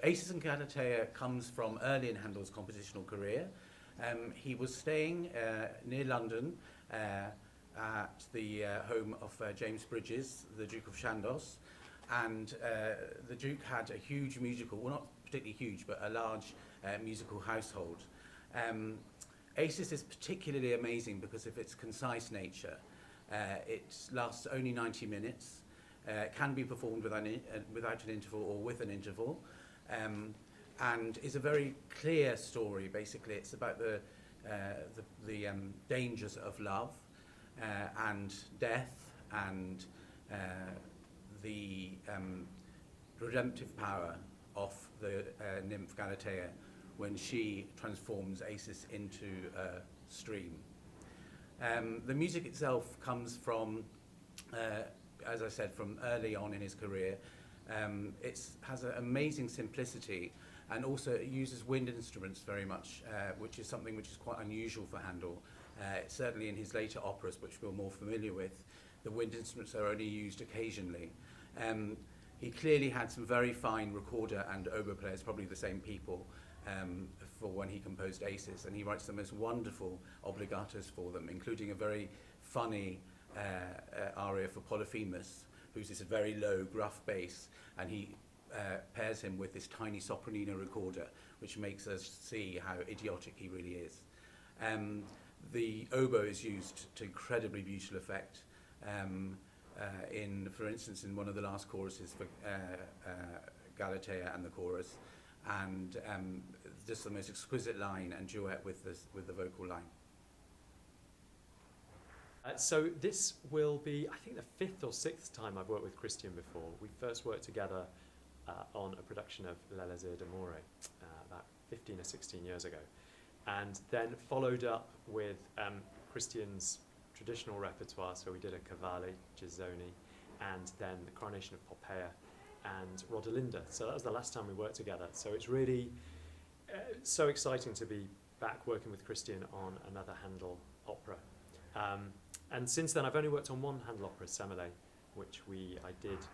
Acis and Galatea comes from early in Handel's compositional career. He was staying near London at the home of James Bridges, the Duke of Chandos, and the Duke had a huge musical, well not particularly huge, but a large musical household. Acis is particularly amazing because of its concise nature. It lasts only 90 minutes, can be performed without an interval or with an interval, and is a very clear story. Basically, it's about the dangers of love and death and the redemptive power of the nymph Galatea when she transforms Acis into a stream. The music itself comes from, as I said, from early on in his career. It has an amazing simplicity, and also it uses wind instruments very much, which is something which is quite unusual for Handel. Certainly in his later operas, which we're more familiar with, the wind instruments are only used occasionally. He clearly had some very fine recorder and oboe players, probably the same people, for when he composed Acis, and he writes the most wonderful obligatos for them, including a very funny aria for Polyphemus, who's this very low, gruff bass, and he pairs him with this tiny sopranino recorder, which makes us see how idiotic he really is. The oboe is used to incredibly beautiful effect. For instance, in one of the last choruses for Galatea and the chorus, and just the most exquisite line and duet with the vocal line. So this will be, I think, the fifth or sixth time I've worked with Christian before. We first worked together on a production of L'Elysée d'Amore about 15 or 16 years ago, and then followed up with Christian's traditional repertoire. So we did a Cavalli, Gizzoni, and then the Coronation of Poppaea and Rodelinda. So that was the last time we worked together. So it's really so exciting to be back working with Christian on another Handel opera. And since then I've only worked on one Handel opera, Semele, which I did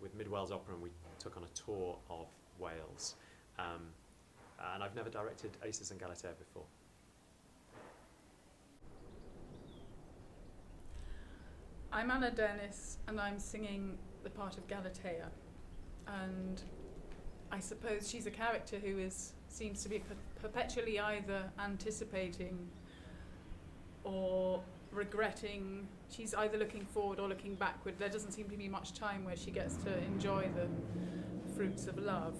with Mid Wales Opera, and we took on a tour of Wales. And I've never directed Acis and Galatea before. I'm Anna Dennis, and I'm singing the part of Galatea. And I suppose she's a character who seems to be perpetually either anticipating or regretting. She's either looking forward or looking backward. There doesn't seem to be much time where she gets to enjoy the fruits of love,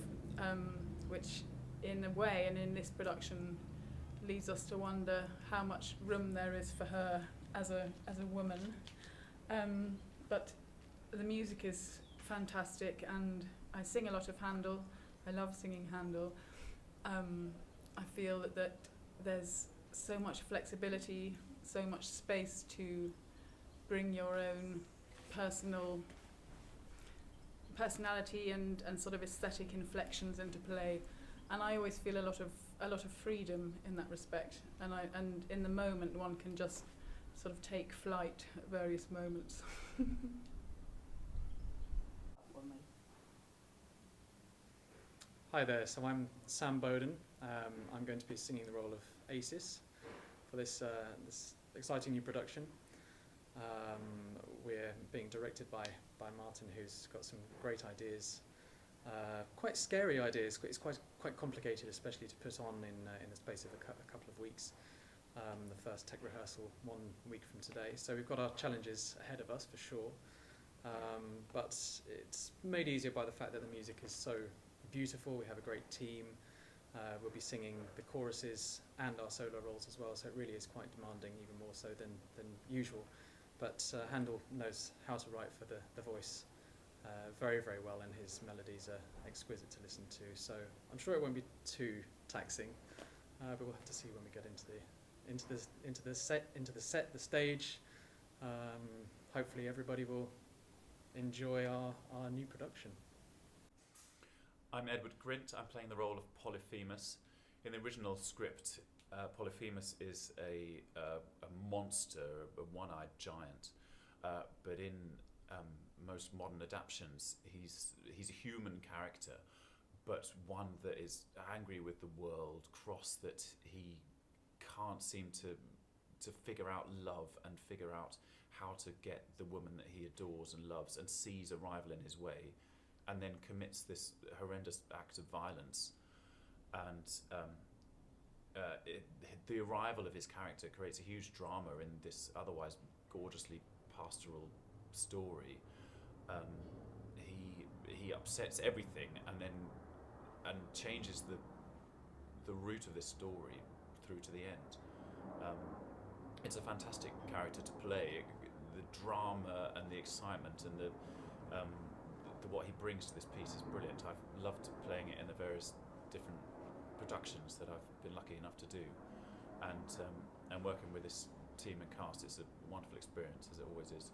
which in a way, and in this production, leads us to wonder how much room there is for her as a woman. But the music is fantastic, and I sing a lot of Handel. I love singing Handel. I feel that there's so much flexibility, so much space to bring your own personality and sort of aesthetic inflections into play. And I always feel a lot of freedom in that respect. And in the moment, one can just sort of take flight at various moments. Hi there, so I'm Sam Boden. I'm going to be singing the role of Acis for this exciting new production. We're being directed by Martin, who's got some great ideas, quite scary ideas. It's quite complicated, especially to put on in the space of a couple of weeks. The first tech rehearsal 1 week from today, so we've got our challenges ahead of us for sure. But it's made easier by the fact that the music is so beautiful. We have a great team. We'll be singing the choruses and our solo roles as well, so it really is quite demanding, even more so than usual. But Handel knows how to write for the voice very, very well, and his melodies are exquisite to listen to. So I'm sure it won't be too taxing, but we'll have to see when we get into the stage. Hopefully everybody will enjoy our new production. I'm Edward Grint. I'm playing the role of Polyphemus. In the original script, Polyphemus is a monster, a one-eyed giant. But in most modern adaptations, he's a human character, but one that is angry with the world, cross that he can't seem to figure out love and figure out how to get the woman that he adores and loves, and sees a rival in his way, and then commits this horrendous act of violence. And the arrival of his character creates a huge drama in this otherwise gorgeously pastoral story. He upsets everything and changes the route of this story through to the end. It's a fantastic character to play. The drama and the excitement and the what he brings to this piece is brilliant. I've loved playing it in the various different productions that I've been lucky enough to do, and working with this team and cast, it's a wonderful experience, as it always is.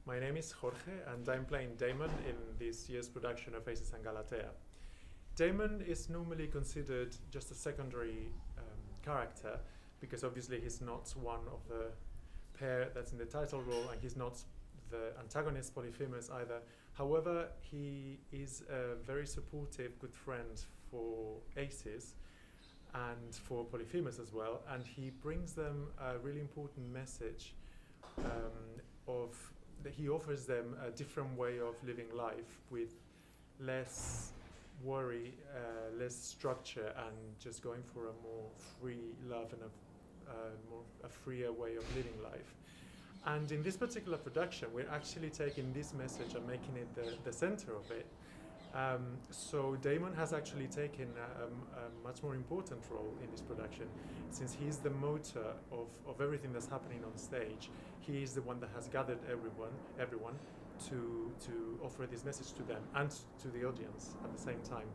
My name is Jorge, and I'm playing Damon in this year's production of Acis and Galatea. Damon is normally considered just a secondary character, because obviously he's not one of the pair that's in the title role, and he's not the antagonist POLYPHEMUS either. However, he is a very supportive, good friend for Acis and for POLYPHEMUS as well, and he brings them a really important message he offers them a different way of living life with less worry, less structure, and just going for a more free love and a freer way of living life. And in this particular production, we're actually taking this message and making it the center of it. So Damon has actually taken a much more important role in this production, since he's the motor of everything that's happening on stage. He is the one that has gathered everyone to offer this message to them and to the audience at the same time.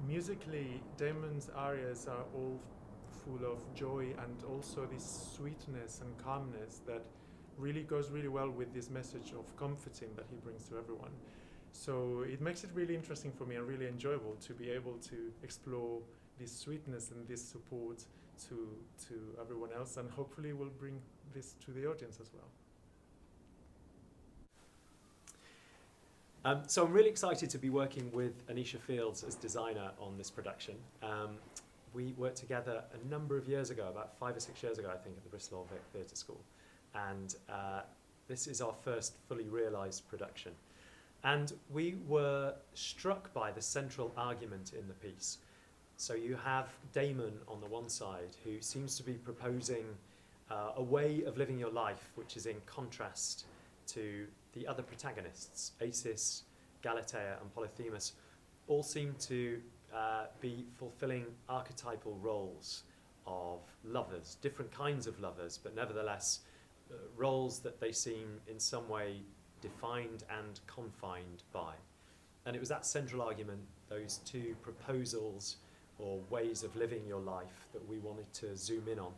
Musically, Damon's arias are all full of joy and also this sweetness and calmness that really goes really well with this message of comforting that he brings to everyone. So it makes it really interesting for me and really enjoyable to be able to explore this sweetness and this support to everyone else, and hopefully we'll bring this to the audience as well. So I'm really excited to be working with Anisha Fields as designer on this production. We worked together a number of years ago, about 5 or 6 years ago, I think, at the Bristol Vic Theatre School. And this is our first fully realised production. And we were struck by the central argument in the piece. So you have Damon on the one side, who seems to be proposing a way of living your life which is in contrast to the other protagonists. Acis, Galatea and POLYPHEMUS all seem to be fulfilling archetypal roles of lovers, different kinds of lovers, but nevertheless roles that they seem in some way defined and confined by. And it was that central argument, those two proposals or ways of living your life, that we wanted to zoom in on.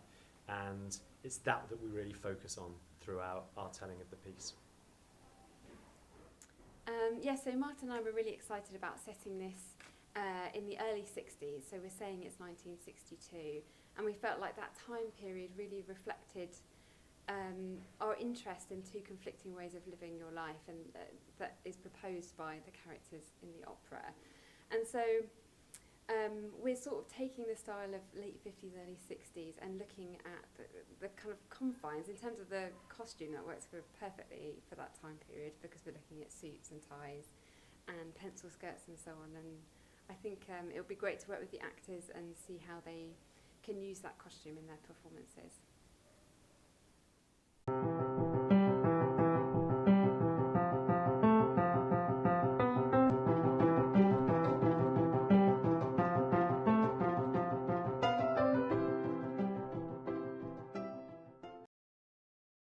And it's that we really focus on throughout our telling of the piece. So Martin and I were really excited about setting this in the early 60s, so we're saying it's 1962, and we felt like that time period really reflected our interest in two conflicting ways of living your life, and that is proposed by the characters in the opera. And so we're sort of taking the style of late 50s, early 60s and looking at the kind of confines in terms of the costume that works perfectly for that time period, because we're looking at suits and ties and pencil skirts and so on. And I think it would be great to work with the actors and see how they can use that costume in their performances.